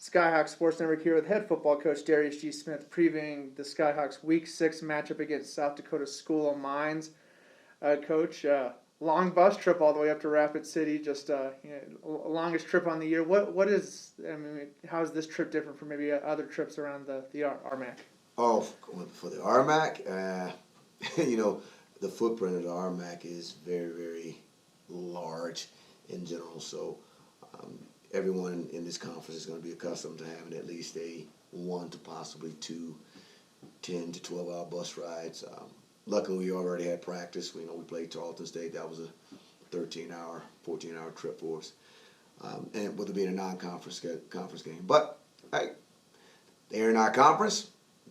Skyhawks Sports Network here with head football coach Darrius G. Smith previewing the Skyhawks Week 6 matchup against South Dakota School of Mines. Coach, long bus trip all the way up to Rapid City, just longest trip on the year. How is this trip different from maybe other trips around the RMAC? Oh, for the RMAC, the footprint of the RMAC is very, very large in general. So everyone in this conference is going to be accustomed to having at least a 1 to possibly 2 10 to 12-hour bus rides. Luckily, we already had practice. We played Tarleton State. That was a 13-hour, 14-hour trip for us. And with it being a non-conference conference game. But, hey, they're in our conference.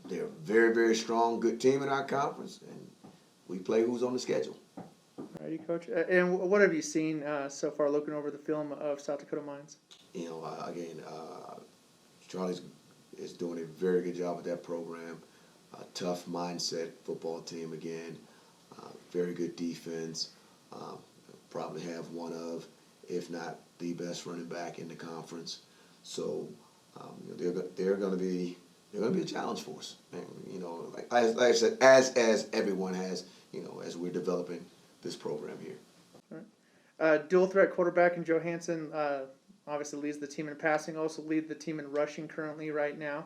They're a very, very strong, good team in our conference. And we play who's on the schedule. Righty, Coach. And what have you seen so far looking over the film of South Dakota Mines? Charlie is doing a very good job with that program. Tough mindset football team again. Very good defense. Probably have one of, if not the best running back in the conference. So they're going to be a challenge for us. And, like I said, as everyone has, as we're developing this program here. All right. Dual threat quarterback in Johansson obviously leads the team in passing, also lead the team in rushing currently right now.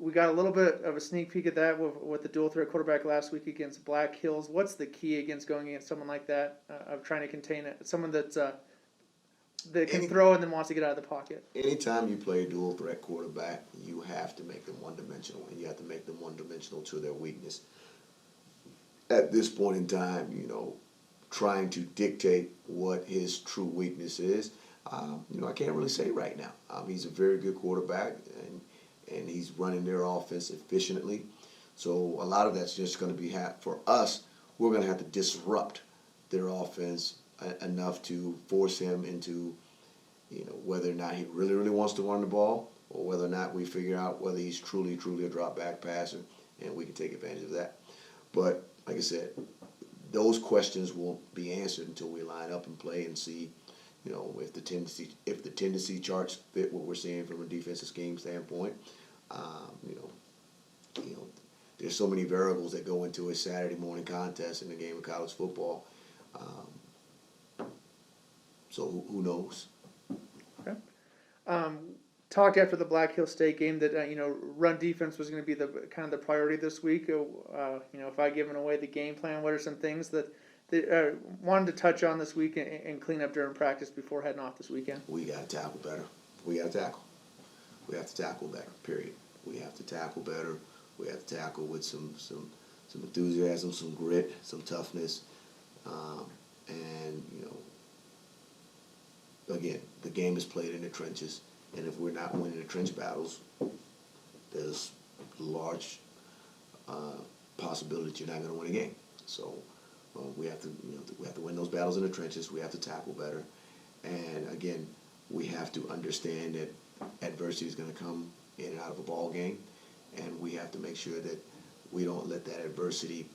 We got a little bit of a sneak peek at that with the dual threat quarterback last week against Black Hills. What's the key against going against someone like that, of trying to contain it? Someone that can throw and then wants to get out of the pocket. Anytime you play a dual threat quarterback, you have to make them one-dimensional, and you have to make them one-dimensional to their weakness. At this point in time, trying to dictate what his true weakness is, I can't really say right now. He's a very good quarterback, and he's running their offense efficiently. So a lot of that's just going to be for us. We're going to have to disrupt their offense enough to force him into, whether or not he really, really wants to run the ball, or whether or not we figure out whether he's truly, truly a drop back passer, and we can take advantage of that. But like I said, those questions won't be answered until we line up and play and see, if the tendency charts fit what we're seeing from a defensive scheme standpoint. There's so many variables that go into a Saturday morning contest in the game of college football. So who knows? Okay. Talked after the Black Hill State game that run defense was going to be the priority this week. If I given away the game plan, what are some things that wanted to touch on this week and clean up during practice before heading off this weekend? We got to tackle better. We got to tackle. We have to tackle better. Period. We have to tackle better. We have to tackle with some enthusiasm, some grit, some toughness, and again, the game is played in the trenches. And if we're not winning the trench battles, there's a large possibility that you're not going to win a game. So we have to win those battles in the trenches. We have to tackle better, and again, we have to understand that adversity is going to come in and out of a ball game, and we have to make sure that we don't let that adversity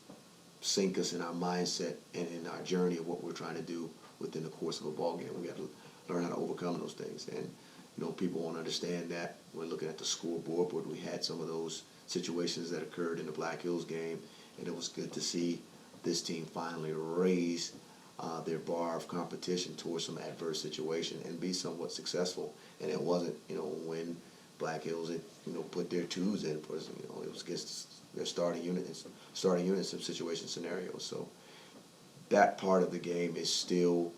sink us in our mindset and in our journey of what we're trying to do within the course of a ball game. We have to learn how to overcome those things, and people won't understand that. We're looking at the scoreboard, but we had some of those situations that occurred in the Black Hills game, and it was good to see this team finally raise their bar of competition towards some adverse situation and be somewhat successful. And it wasn't, when Black Hills had, put their twos in for, it was against their starting units in situation scenarios. So that part of the game is still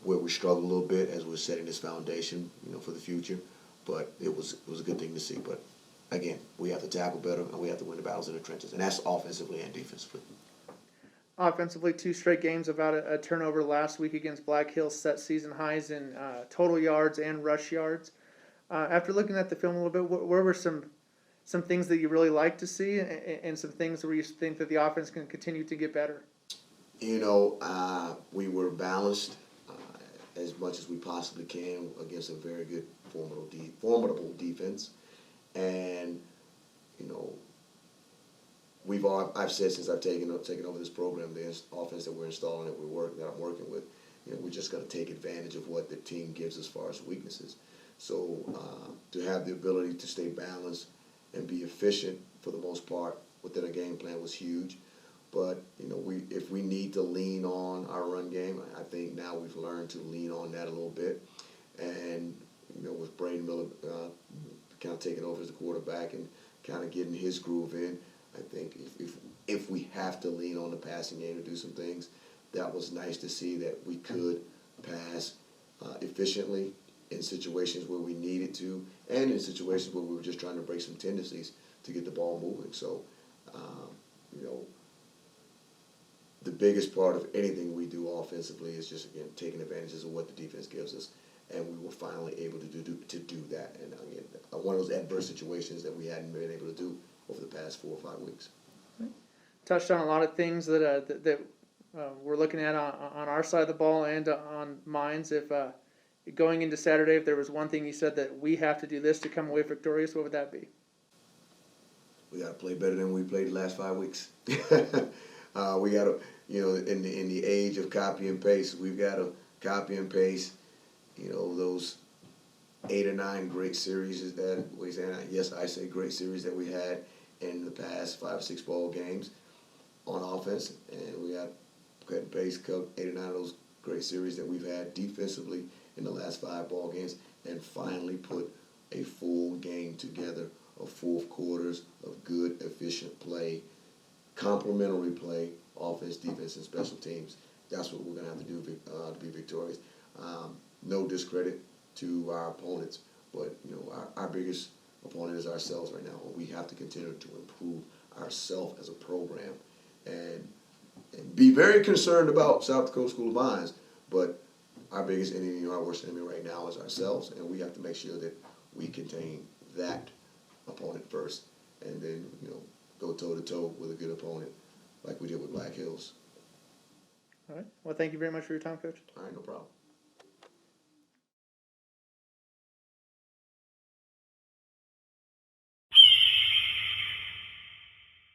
where we struggle a little bit as we're setting this foundation, for the future. But it was a good thing to see. But again, we have to tackle better, and we have to win the battles in the trenches, and that's offensively and defensively. Offensively, 2 straight games without a turnover last week against Black Hills, set season highs in total yards and rush yards. After looking at the film a little bit, where were some things that you really like to see, and some things where you think that the offense can continue to get better? We were balanced as much as we possibly can against a very good, formidable defense, and I've said since I've taken over this program, the offense that we're installing, that I'm working with, we're just going to take advantage of what the team gives as far as weaknesses. So to have the ability to stay balanced and be efficient for the most part within a game plan was huge. But if we need to lean on our run game, I think now we've learned to lean on that a little bit. And with Braden Miller kind of taking over as the quarterback and kind of getting his groove in, I think if we have to lean on the passing game to do some things, that was nice to see that we could pass efficiently in situations where we needed to, and in situations where we were just trying to break some tendencies to get the ball moving. So, the biggest part of anything we do offensively is just, again, taking advantages of what the defense gives us, and we were finally able to do that. And again, one of those adverse situations that we hadn't been able to do over the past 4 or 5 weeks. Touched on a lot of things that we're looking at on our side of the ball and on Mines. If going into Saturday, if there was one thing you said that we have to do this to come away victorious, what would that be? We got to play better than we played the last 5 weeks. We got to, in the age of copy and paste, we've got to copy and paste, those 8 or 9 great series yes, I say great series that we had in the past 5 or 6 ball games on offense, and we got to cut and paste 8 or 9 of those great series that we've had defensively in the last 5 ball games, and finally put a full game together of 4 quarters of good, efficient play, complementary play, offense, defense, and special teams. That's what we're going to have to do to be victorious. No discredit to our opponents, but our biggest opponent is ourselves right now. We have to continue to improve ourselves as a program, and be very concerned about South Dakota School of Mines, but our biggest enemy, our worst enemy right now is ourselves, and we have to make sure that we contain that opponent first, and then go toe-to-toe with a good opponent like we did with Black Hills. All right. Well, thank you very much for your time, Coach. All right, no problem.